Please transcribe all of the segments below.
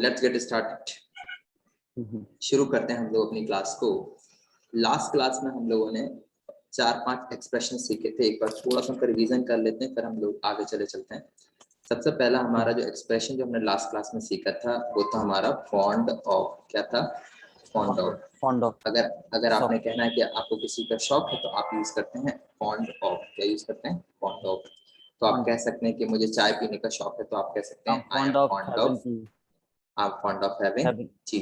Let's get started. शुरू करते हैं हम लोग अपनी क्लास को। लास्ट क्लास में हम लोगों ने 4-5 एक्सप्रेशन सीखे थे। एक बार थोड़ा सा उनका रिवीजन कर लेते हैं, फिर हम लोग आगे चलते हैं। सबसे पहला हमारा जो एक्सप्रेशन जो हमने लास्ट क्लास में सीखा था वो था हमारा फॉन्ड ऑफ। क्या था? Fond of. Fond of. अगर आपने कहना है कि आपको किसी का शौक है तो आप यूज करते हैं फॉन्ड ऑफ। क्या यूज करते हैं? Fond of. तो आप कह सकते हैं कि मुझे चाय पीने का शौक है तो आप कह सकते हैं I am fond of, I am fond of having T.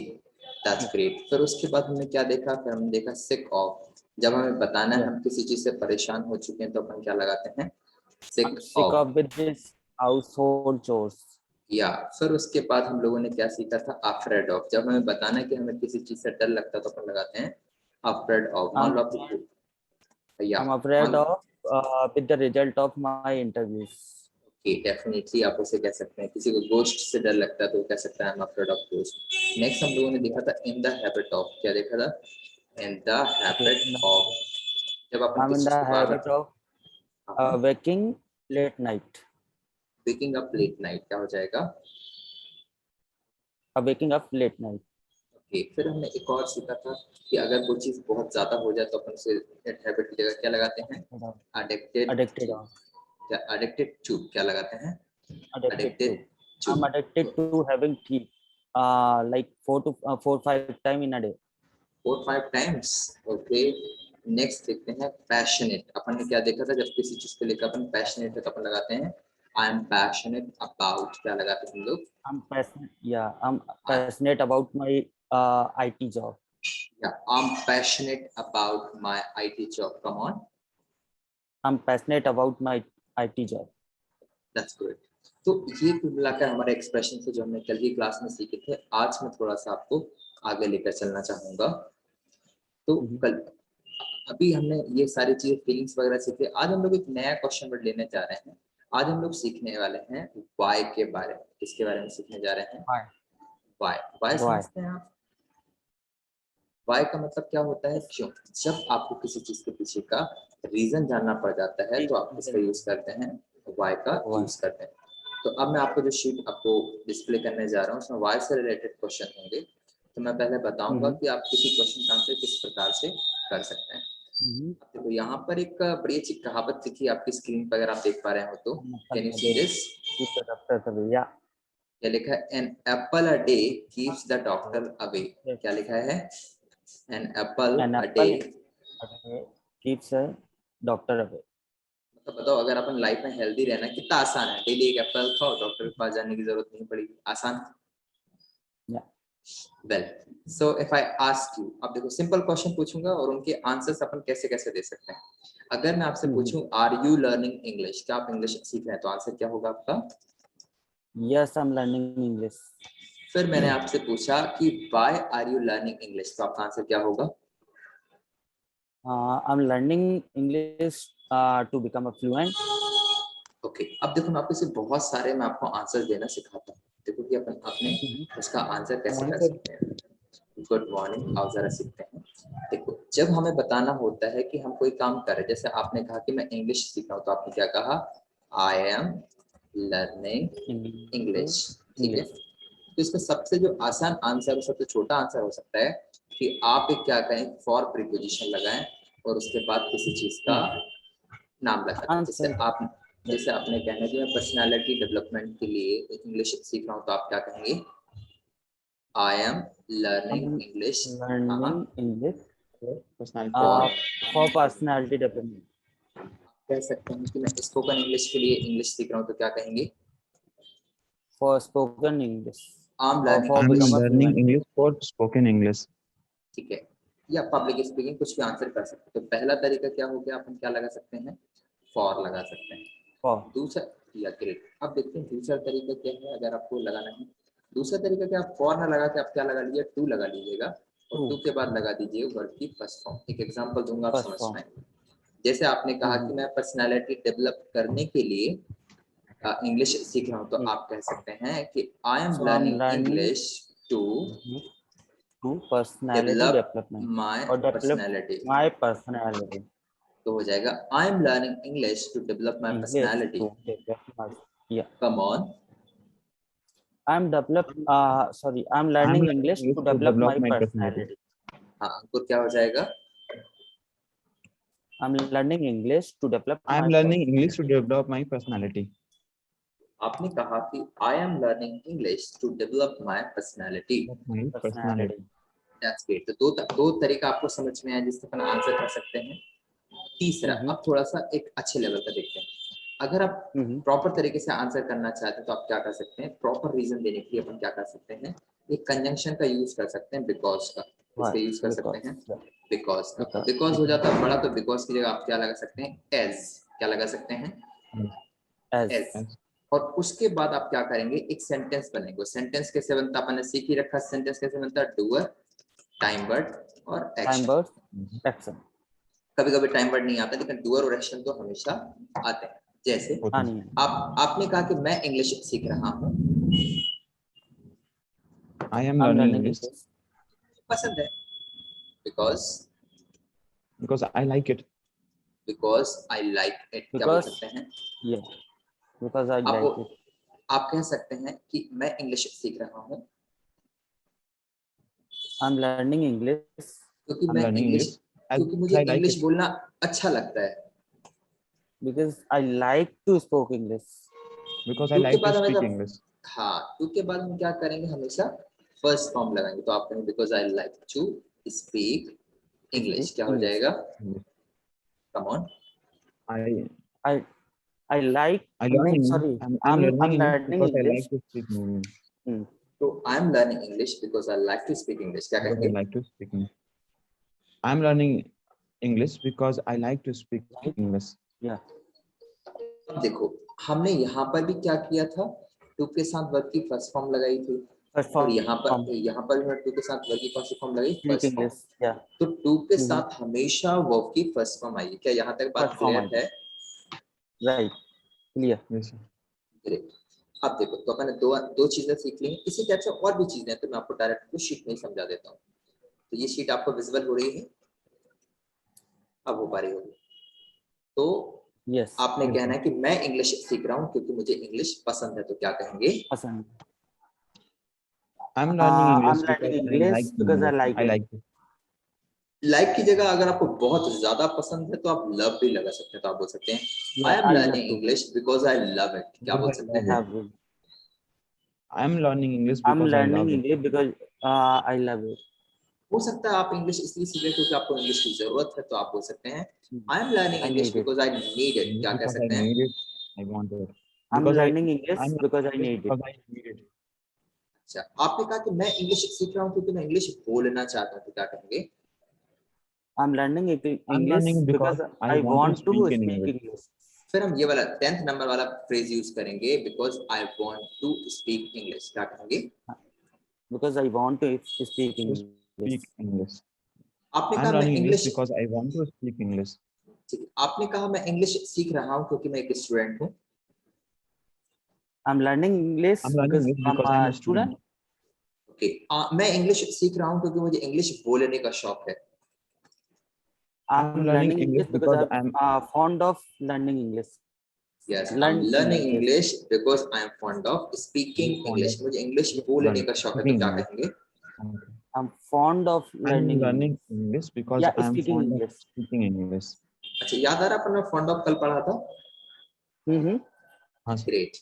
That's great. फिर उसके बाद हमने क्या देखा? फिर हमने देखा सिक ऑफ। जब हमें बताना है हम किसी चीज से परेशान हो चुके हैं तो अपन क्या लगाते हैं? Sick of with this household chores. या फिर उसके बाद हम लोगों ने क्या सीखा था? Afraid of. जब हमें बताना है कि हमें किसी चीज से डर लगता है तो अपन लगाते हैं अफ्रेड ऑफ। मान लो आप I'm afraid of with the result of my interviews. Definitely आप उसे कह सकते हैं। किसी को गोस्ट से डर लगता है तो कह सकता है I am afraid of ghost. Next हम लोगों ने देखा था इन द हैबिट ऑफ। क्या देखा था? In the habit of. जब अपन I'm in किसी the चीज को habit of waking late night. Waking up late night क्या हो जाएगा? Waking up late night. Okay. फिर हमने एक और सीखा था कि अगर कोई चीज बहुत ज्यादा हो जाए तो अपन उसे हैबिट की जगह क्या लगाते हैं? Addicted टू। क्या एडिक्टेड टू क्या लगाते हैं? to. I'm addicted to having tea. Like 4 to 5 times in a day. 4-5 times. Okay. Next देखते हैं पैशनेट। अपन ने क्या देखा था? जब किसी चीज को लेकर अपन पैशनेट है तो अपन लगाते हैं आई एम पैशनेट अबाउट। क्या लगाते हैं हम लोग? I'm passionate about my IT job. I'm passionate about my IT job. Come on. I'm passionate about my IT job. That's good. तो ये कुल मिलाकर हमारे एक्सप्रेशन से जो हमने कल की क्लास में सीखे थे, आज मैं थोड़ा सा आपको आगे लेकर चलना चाहूंगा। तो कल अभी हमने ये सारी चीजें फीलिंग्स वगैरह सीखे। आज हम लोग एक नया क्वेश्चन वर्ड लेने जा रहे हैं। आज हम लोग सीखने वाले हैं वाई के बारे में। किसके बारे में सीखने जा रहे हैं? वाई समझते हैं आप? वाई का मतलब क्या होता है? क्यों। जब आपको किसी चीज के पीछे का रीजन जानना पड़ जाता है तो आप किसका यूज करते हैं? वाई का यूज करते हैं। तो अब मैं आपको जो शीट आपको डिस्प्ले करने जा रहा हूँ उसमें वाई से रिलेटेड क्वेश्चन होंगे। तो मैं पहले बताऊंगा कि आप किसी क्वेश्चन का आंसर किस प्रकार से कर सकते हैं। देखो यहाँ पर एक बड़ी अच्छी कहावत लिखी है आपकी स्क्रीन पर, अगर आप देख पा रहे हो तो। Can you see this? क्या लिखा है? An apple a day keeps the doctor away. क्या लिखा है? An apple a day keeps a doctor away. मतलब बताओ, अगर अपन लाइफ में हेल्दी रहना कितना आसान है। डेली एक एप्पल खाओ, डॉक्टर के पास जाने की जरूरत नहीं पड़ेगी। आसान। Well, so if I ask you, अब देखो सिंपल क्वेश्चन पूछूंगा और उनके आंसर्स अपन कैसे कैसे दे सकते हैं। अगर मैं आपसे पूछूं आर यू लर्निंग इंग्लिश, क्या आप इंग्लिश सीख रहे हैं, तो आंसर क्या होगा आपका? Yes, I am learning English. फिर मैंने आपसे पूछा कि why are you learning English, तो आपका आंसर क्या होगा? I am learning English to become a fluent. Okay. अब देखो मैं आपको से बहुत सारे मैं आपको आंसर देना सिखाता हूँ। देखो कि अपन अपने उसका आंसर कैसे कर सकते हैं। Good morning. आओ जरा सीखते हैं। देखो जब हमें बताना होता है कि हम कोई काम करें, जैसे आपने कहा कि मैं इंग्लिश सीख रहा हूँ, तो आपने क्या कहा? आई एम लर्निंग इंग्लिश। ठीक है। तो इसका सबसे जो आसान आंसर, सबसे छोटा आंसर हो सकता है कि आप एक क्या कहें, फॉर प्रीपोजिशन लगाएं और उसके बाद किसी चीज का नाम लगा दें। जैसे आपने कहना कि मैं पर्सनालिटी डेवलपमेंट के लिए इंग्लिश सीख रहा हूँ, तो आप क्या कहेंगे? I am learning English for personality development. कह सकते हैं कि मैं स्पोकन इंग्लिश के लिए इंग्लिश सीख रहा हूँ, तो क्या कहेंगे? For spoken English. I'm learning English for spoken English. ठीक है। या पब्लिक स्पीकिंग, कुछ भी आंसर कर सकते हैं। तो पहला तरीका क्या हो गया, अपन क्या लगा सकते हैं? फॉर लगा सकते हैं। दूसरा या ग्रेट। अब देखते हैं दूसरा तरीका क्या है। अगर आपको लगाना है दूसरा तरीका, क्या आप फॉर ना लगा के आप क्या लगा लीजिए? टू लगा लीजिएगा और टू के बाद लगा दीजिए वर्ड की फर्स्ट फॉर्म। एक एग्जांपल दूंगा, आप समझ पाएंगे। जैसे आपने कहा कि मैं पर्सनालिटी डेवलप करने के लिए इंग्लिश सीख रहा हूँ, तो आप कह सकते हैं कि I am learning English to develop my personality. तो हो जाएगा I am learning English to develop my personality. Come on. I'm learning English to develop my personality. हाँ अंकुर क्या हो जाएगा? I'm learning English to develop I am my learning English to develop my personality. आपने कहा कि I am learning English to develop my personality. My personality. That's great. तो दो तरीका आपको समझ में आया जिससे अपन आंसर कर सकते हैं. तीसरा अब थोड़ा सा एक अच्छे लेवल का देखते हैं. अगर आप प्रॉपर तरीके से आंसर करना चाहते हैं तो आप क्या कर सकते हैं? प्रॉपर रीजन देने के लिए अपन क्या कर सकते हैं? एक कंजंक्शन का यूज कर सकते हैं, बिकॉज का. इसका यूज कर सकते हैं बिकॉज का. बिकॉज हो जाता है बड़ा तो बिकॉज की जगह आप क्या लगा सकते हैं? एज. क्या लगा सकते हैं? एज. और उसके बाद आप क्या करेंगे? एक सेंटेंस बनेगा. सेंटेंस कैसे बनता अपन ने सीख ही रखा. सेंटेंस कैसे बनता है? डूअर, टाइम वर्ड और एक्शन. कभी कभी टाइम वर्ड नहीं आता लेकिन डूअर और एक्शन तो हमेशा आते हैं. जैसे आपने कहा कि मैं इंग्लिश सीख रहा हूँ. I am learning English पसंद है. because I like it. I like it. क्या बोल सकते हैं? Because I like it. आप कह सकते हैं कि मैं इंग्लिश सीख रहा हूँ I'm learning English क्योंकि मैं इंग्लिश क्योंकि मुझे इंग्लिश बोलना अच्छा लगता है. because I like to speak English. Because I like to speak English. हाँ, टू के बाद हम क्या करेंगे? हमेशा फर्स्ट फॉर्म लगाएंगे. तो आप कहेंगे because I like to speak English. क्या हो जाएगा? Come on. I like. I'm learning English because I like to speak English. So I'm learning English because I like to speak English. क्या कहेंगे? I like to speak English. I'm learning English because I like to speak English. Yeah. अब देखो हमने यहाँ पर भी क्या किया था? टू के साथ वर्ब की फर्स्ट फॉर्म लगाई थी. और यहाँ पर भी टू के साथ वर्ब की कौन सी फॉर्म लगाई? First form. तो टू के साथ हमेशा वर्ब की फर्स्ट फॉर्म आई. क्या यहाँ तक बात क्लियर है? Right, clear. ग्रेट. अब देखो तो अपन ने दो चीजें सीख ली. इसी टाइप से और भी चीजें हैं तो मैं आपको डायरेक्ट शीट में ही समझा देता हूँ. तो ये शीट आपको विजिबल हो रही है? अब हो पा रही होगी. तो आपने कहना है कि मैं इंग्लिश सीख रहा हूँ क्योंकि मुझे इंग्लिश पसंद है. तो क्या कहेंगे? पसंद. I'm learning English because I like it. Like की जगह अगर आपको बहुत ज्यादा पसंद है तो आप लव भी लगा सकते हैं. तो आप बोल सकते हैं आई am learning English because I love it. क्या बोल सकते हैं? आई am learning English because I love it. हो सकता है आप इंग्लिश इसलिए सीख रहे हैं क्योंकि आपको इंग्लिश की जरूरत है. तो आप बोल सकते हैं आई am learning English because I need it. क्या कह सकते हैं? I want it. I'm learning English because I need it. अच्छा, आपने कहा कि मैं इंग्लिश सीख रहा हूँ क्योंकि मैं इंग्लिश बोलना चाहता हूँ. तो क्या कहेंगे? I'm learning English because I want to speak English. फिर हम ये वाला 10th नंबर वाला फ्रेज यूज करेंगे because I want to speak English. क्या कहेंगे? Because I want to speak English. आपने कहा मैं English because I want to speak English. आपने कहा मैं इंग्लिश सीख रहा हूँ क्योंकि मैं एक स्टूडेंट हूँ. I'm learning English because I'm a student. Okay. मैं इंग्लिश सीख रहा हूँ क्योंकि मुझे इंग्लिश बोलने का शौक है. I'm learning English because I'm fond of learning English. Yes, I'm learning English because I am fond of speaking English. मुझे इंग्लिश बोलने का शौक है. तो क्या कहेंगे? I'm fond of learning English because I'm fond of speaking English. अच्छा, याद आ रहा अपन ने fond of कल पढ़ा था? हाँ. Great.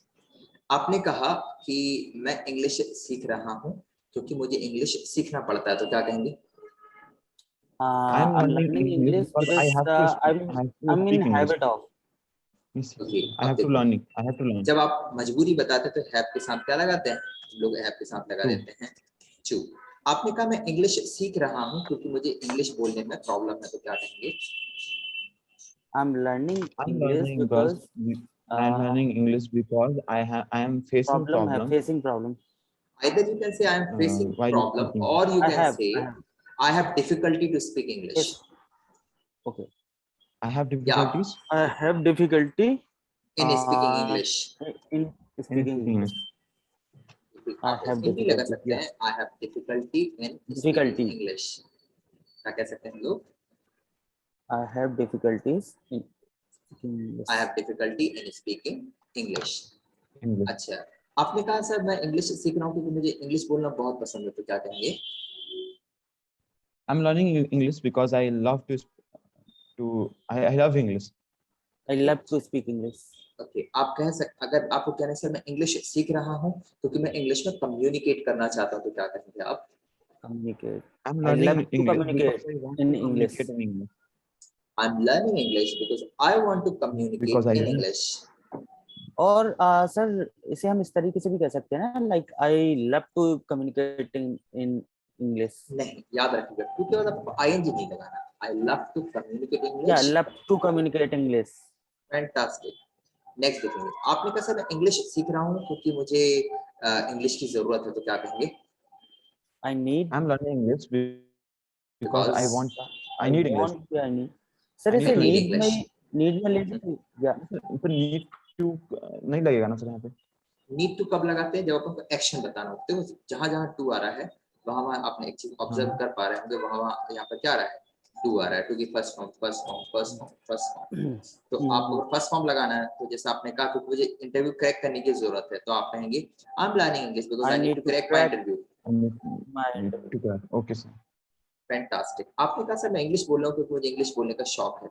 आपने कहा कि मैं इंग्लिश सीख रहा हूँ क्योंकि मुझे इंग्लिश सीखना पड़ता है. तो क्या कहेंगे? I'm learning English because I have to speak. I'm in habit of. Okay, I have to learn it. I have to learn. जब आप मजबूरी बताते हैं तो हैव के साथ क्या लगाते हैं? लोग हैव के साथ लगा देते हैं टू. आपने कहा मैं इंग्लिश सीख रहा हूँ क्योंकि मुझे इंग्लिश बोलने में प्रॉब्लम है. तो क्या कहेंगे? I'm learning English because I'm learning English because I am facing problem. Facing problem. Either you can say I am facing problem or you can say I have difficulty to speak English. Okay. I have difficulties. I have difficulty in speaking English. In speaking English. I have difficulty. I have difficulty in speaking English. क्या कह सकते हैं लोग? I have difficulties in speaking English. I have difficulty in speaking English. अच्छा, आपने कहा sir मैं English सीख रहा हूँ क्योंकि मुझे इंग्लिश बोलना बहुत पसंद है, तो क्या कहेंगे? I'm learning English because I love I love English. I love to speak English. Okay, आप कह सकते, अगर आपको कहने से मैं इंग्लिश सीख रहा हूँ क्योंकि मैं इंग्लिश में कम्युनिकेट करना चाहता हूँ, तो क्या कहेंगे आप? Communicate. I'm I love learning to English communicate because I want in to English. communicate in English. I'm learning English because I want to communicate Because I in want. English. और sir इसे हम इस तरीके से भी कह सकते हैं ना, like I love to communicating in English. नहीं, याद रखिएगा क्योंकि अगर आपको आईएनजी नहीं लगाना, आई लव टू कम्युनिकेट या English. Love to communicate English. Fantastic. Next देखेंगे, आपने कहा सर मैं इंग्लिश सीख रहा हूँ क्योंकि मुझे इंग्लिश की जरूरत है, तो क्या कहेंगे? I need. I'm learning English because I Because want. I I need English. Want या आई नीड. सर I इसे need to need English. Need में ले लीजिए या तो need to नहीं लगेगा ना सर यहाँ पे? नीड टू कब लगाते हैं? जब आपको एक्शन बताना हो. देखो जहां जहां टू आ रहा है वहां वहां आपने एक चीज ऑब्जर्व हाँ. कर पा रहे होंगे, वहां वहां यहाँ पर क्या आ रहा है? टू आ रहा है, टू की first form, first form, first form, first form. तो आपको अगर फर्स्ट फॉर्म लगाना है, तो जैसे आपने कहा कि मुझे इंटरव्यू क्रैक करने की जरूरत है, तो आप कहेंगे I am learning English because I I need need to to crack my crack interview. My. Need to crack. Okay sir. Fantastic. आपने कहा सर मैं इंग्लिश बोल रहा हूँ क्योंकि मुझे इंग्लिश बोलने का शौक है.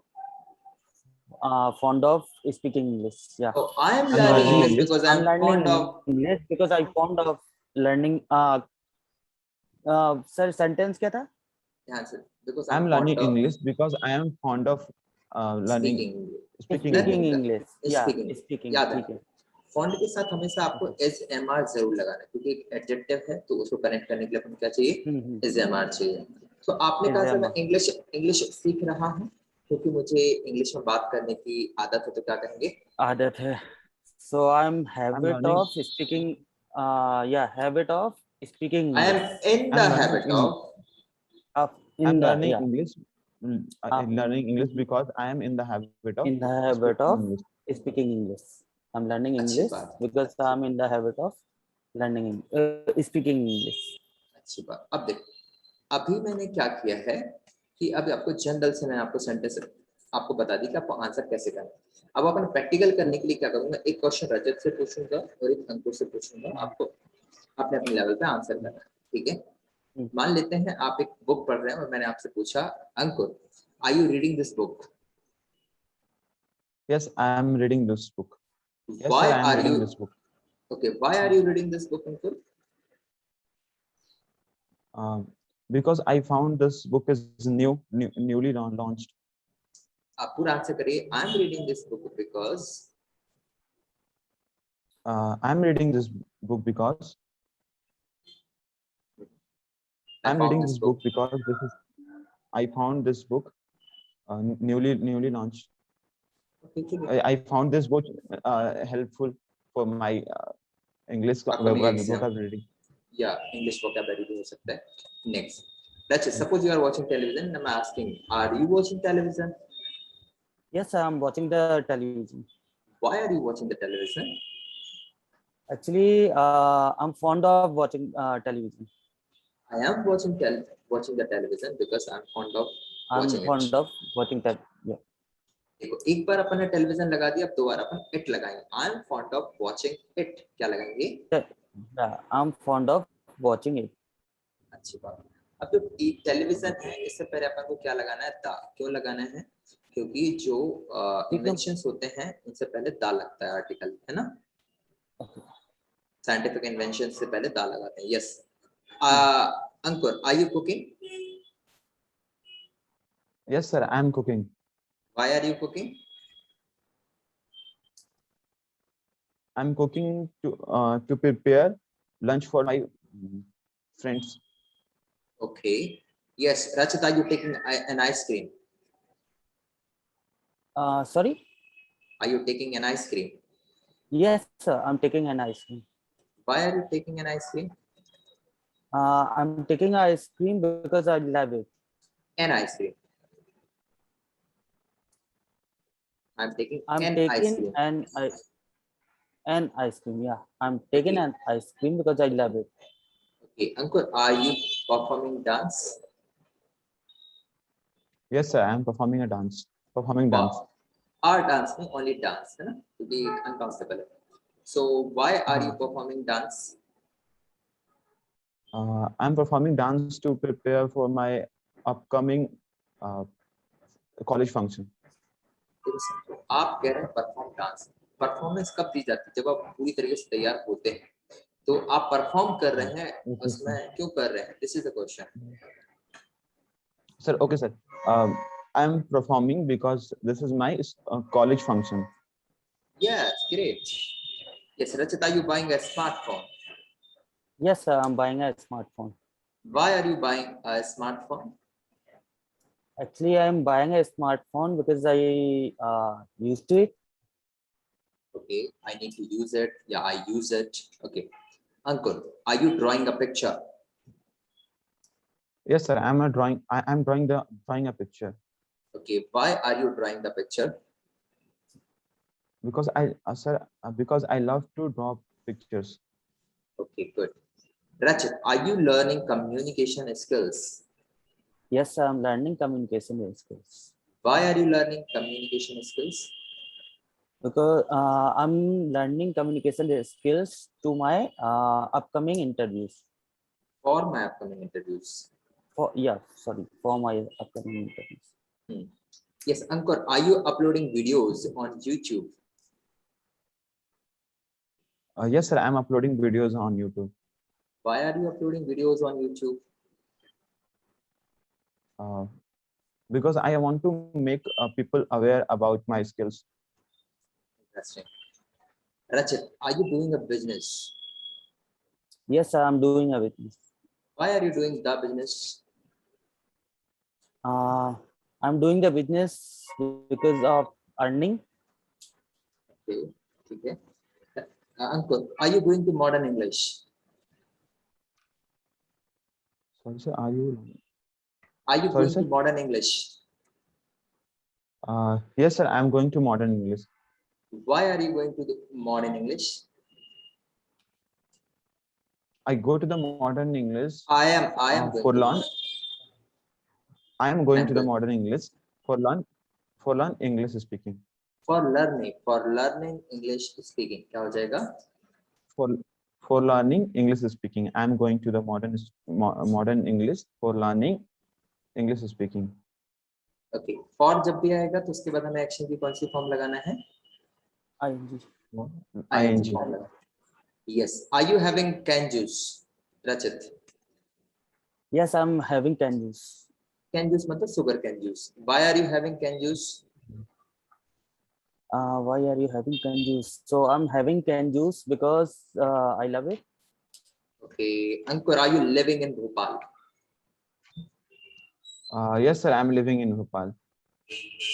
Fond of speaking English. Yeah. Oh, I am I'm learning learning English English. because I I'm am learning fond of. English because I fond of learning. Sir, sentence क्या था? Yeah, sir. Because I'm I'm learning fond of English because I am fond of learning speaking English. speaking Speaking English. English. Yeah, Speaking. speaking. याद ठीक है. है. Font के साथ हमेशा आपको एस एम आर जरूर लगाना है क्योंकि एक एडजेक्टिव है, तो उसको कनेक्ट करने के लिए अपन क्या चाहिए? एस एम आर चाहिए. तो आपने कहा सर मैं इंग्लिश इंग्लिश सीख रहा हूँ क्योंकि मुझे इंग्लिश में बात करने की आदत है, तो क्या कहेंगे? आदत है. So I'm I'm habit learning. of speaking. Yeah, habit of speaking I am English. in the I'm learning habit English. Of in I'm the learning yeah. English. I'm learning English because I am in the habit of In the habit speaking of English. speaking English. I'm learning अच्छी English बात. because I'm in the habit of learning speaking English. अच्छी बात. अब देखो, अभी मैंने क्या किया है कि अभी आपको जनरल से मैंने आपको सेंटेंस आपको बता दी कि आपको आंसर कैसे करना है. अब अपन प्रैक्टिकल करने के लिए क्या करूंगा, एक क्वेश्चन रजत से पूछूंगा और एक अंकुर से पूछूंगा. आपको अपने अपने लेवल पे आंसर करना है, ठीक है? मान लेते हैं आप एक बुक पढ़ रहे हैं और मैंने आपसे पूछा Ankur, are you reading this book? Yes, I am reading this book. Yes Why sir, I am are reading you this book. okay? Why are you reading this book, Ankur? Because I found this book is newly launched. आप पूरा answer करिए. I am reading this book because. I'm reading this book because I'm reading this book because this is I found this book newly launched. I found this book helpful for my English vocabulary. Yeah, English vocabulary भी हो सकता है. Next, let's say, suppose you are watching television and I'm asking, are you watching television? Yes, I'm watching the television. Why are you watching the television? Actually, I'm fond of watching television. I am watching the television because I'm fond of I'm watching fond it. of watching that. Yeah. देखो, एक बार अपन ने television लगा दिया, अब दोबारा अपन it लगाएंगे. I am fond of watching it, क्या लगाएंगे? Yeah, I'm fond of watching it. अच्छी बात. अब जो टेलीविजन है, इससे पहले अपन को क्या लगाना है? दा. क्यों लगाना है? क्योंकि जो इन्वेंशंस होते हैं उनसे पहले दा लगता है, आर्टिकल है ना. साइंटिफिक इन्वेंशन से पहले दा लगाते हैं. Yes. Ankur, are you cooking? Yes sir, I am cooking. Why are you cooking? I'm cooking to prepare lunch for my friends. Okay. Yes, Rachita, are you taking an ice cream? Sorry? Are you taking an ice cream? Yes, sir, I'm taking an ice cream. Why are you taking an ice cream? I'm taking ice cream because I love it. An ice cream. I'm taking I'm an ice taking cream. an ice cream. Yeah, I'm taking Okay. an ice cream because I love it. Okay, Ankur, are you performing dance? Yes sir, I am performing dance. Wow. Our dance में only dance है ना, क्योंकि uncomfortable है. So why are you performing dance? I'm performing dance to prepare for my upcoming college function. आप कह रहे हैं perform dance, performance कब दी जाती है? जब आप पूरी तरीके से तैयार होते हैं, तो आप परफॉर्म कर रहे हैं, उसमें क्यों कर रहे हैं? This is the question. Sir, okay, sir. I'm performing because this is my college function. Yes, great. Yes, Rachit, are you buying a smartphone? Yes, sir, I'm buying a smartphone. Why are you buying a smartphone? Actually, I'm buying a smartphone because I used to it. Okay, I need to use it. Yeah, I use it. Okay. Ankur, are you drawing a picture? Yes, sir. I'm drawing a picture Okay, why are you drawing the picture? because because I love to draw pictures. Okay, good. Rachit, are you learning communication skills? Yes, sir, I'm learning communication skills. Why are you learning communication skills? Because I'm learning communication skills to my upcoming interviews. For my upcoming interviews. For my upcoming interviews. Yes, Ankur, are you uploading videos on YouTube? Yes, sir. I'm uploading videos on YouTube. Why are you uploading videos on YouTube? Because I want to make people aware about my skills. Interesting. Rachit, are you doing a business? Yes, sir, I'm doing a business. Why are you doing the business? I'm doing the business because of earning. Okay. Ankur, are you going to modern English? Sorry, sir. Are you going to modern English? Yes, sir. I'm going to modern English. Why are you going to the modern English? I go to the modern English. I am for learn. I am going to the modern English for learn English speaking. For learning English speaking. क्या हो जाएगा? For learning English speaking. I am going to the modern English for learning English speaking. Okay. For जब भी आएगा तो उसके बाद हमें एक्शन की कौन सी फॉर्म लगाना है? ing. Yes. Are you having can juice, Rachit? Yes, I'm having can juice. Can juice मतलब sugar can juice. Why are you having can juice? Why are you having can juice? So I'm having can juice because I love it. Okay. Ankur, are you living in Bhopal? Yes, sir. I'm living in Bhopal.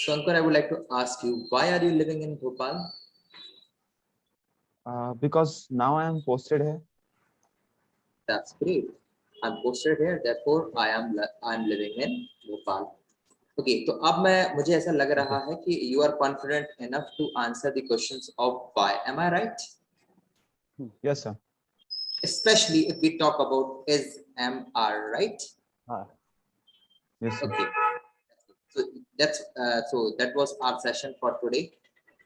So Ankur, I would like to ask you, why are you living in Bhopal? Because now I am posted here. That's great. I'm posted here, therefore I'm living in Bhopal. Okay, तो अब मुझे ऐसा लग रहा है कि you are confident enough to answer the questions of why. Am I right? Yes, sir. Especially if we talk about is, am, are, right? Yes, sir. Okay. So that was our session for today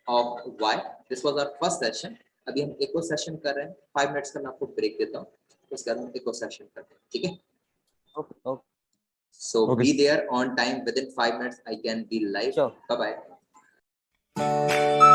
of why. This was our first session. अभी हम एक और session कर रहे हैं. 5 minutes का मैं आपको ब्रेक देता हूँ. उसके बाद हम एक और सेशन करते हैं. ठीक है? Okay. So be there on time. Within 5 minutes, I can be live. Sure. Bye bye.